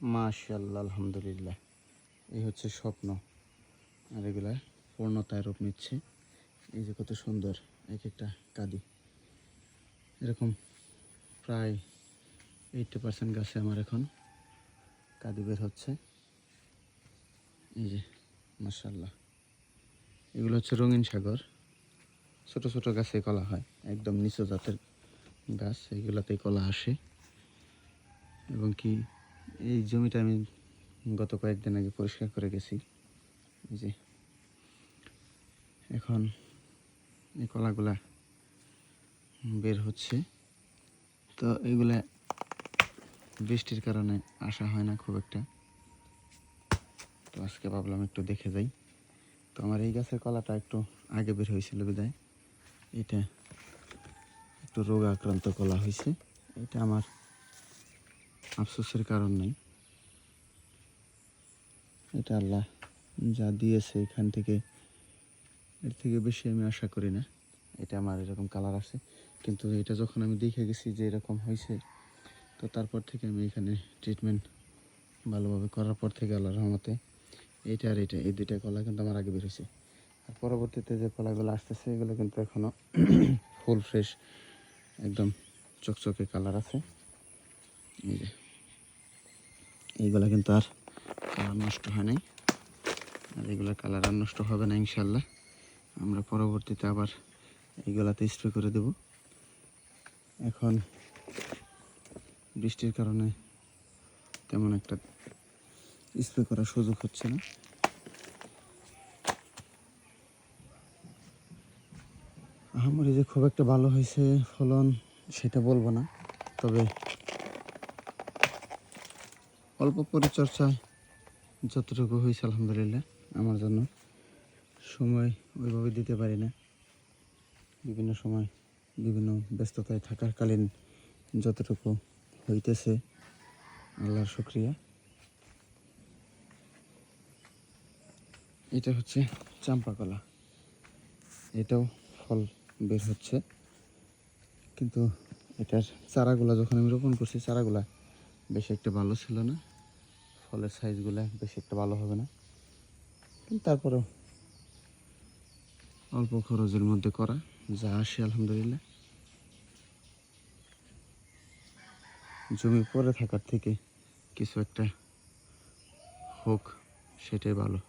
মাশাআল্লাহ, আলহামদুলিল্লাহ। এই হচ্ছে স্বপ্ন, আর এগুলা পূর্ণতায় রূপ নিচ্ছে। এই যে কত সুন্দর এক একটা কাঁদি, এরকম প্রায় 80% গাছে আমার এখন কাঁদি বের হচ্ছে। এই যে মাশাআল্লাহ, এগুলো হচ্ছে রঙিন সাগর। ছোট ছোট গাছে কলা হয়, একদম নিচু জাতের গাছ, এইগুলাতেই কলা আসে। এবং কি এই জমিটা আমি গত কয়েকদিন আগে পরিষ্কার করে গেছি। এই যে এখন এই কলাগুলা বের হচ্ছে। তো এগুলা বৃষ্টির কারণে আসা হয় না খুব একটা। তো আজকে ভাবলাম একটু দেখে যাই। তো আমার এই গাছের কলাটা একটু আগে বের হয়েছিল বিদায় এটা একটু রোগ আক্রান্ত কলা হয়েছে। এটা আমার আফসোসের কারণ নেই, এটা আল্লাহ যা দিয়েছে এখান থেকে, এর থেকে বেশি আমি আশা করি না। এটা আমার এরকম কালার আসে, কিন্তু এটা যখন আমি দেখে গেছি যে এরকম হয়েছে, তো তারপর থেকে আমি এখানে ট্রিটমেন্ট ভালোভাবে করার পর থেকে আল্লাহর রহমতে এইটা আর এটা, এই দুইটা কলা কিন্তু আমার আগে বেরোছে। আর পরবর্তীতে যে কলাগুলো আসতেছে এগুলো কিন্তু এখনও ফুল ফ্রেশ, একদম চকচকে কালার আছে। এই যে এইগুলা কিন্তু আর কালার নষ্ট হয় নাই, আর এগুলোর কালার আর নষ্ট হবে না ইনশাল্লাহ। আমরা পরবর্তীতে আবার এইগুলাতে স্প্রে করে দেব। এখন বৃষ্টির কারণে তেমন একটা স্প্রে করার সুযোগ হচ্ছে না। আহামরি যে খুব একটা ভালো হয়েছে ফলন সেটা বলবো না, তবে অল্প পরিচর্যায় যতটুকু হয়েছে আলহামদুলিল্লাহ। আমার জন্য সময় ওইভাবে দিতে পারি না, বিভিন্ন সময় বিভিন্ন ব্যস্ততায় থাকাকালীন যতটুকু হইতেছে আল্লাহর শুকরিয়া। এটা হচ্ছে চাম্পা কলা, এটাও ফল বের হচ্ছে, কিন্তু এটার চারাগুলা যখন আমি রোপণ করছি চারাগুলা বেশি একটা ভালো ছিল না, ফলের সাইজগুলো বেশি একটা ভালো হবে না। কিন্তু তারপরেও অল্প খরচের মধ্যে করা যা আসে আলহামদুলিল্লাহ। জমি পড়ে থাকার থেকে কিছু একটা হোক, সেটাই ভালো।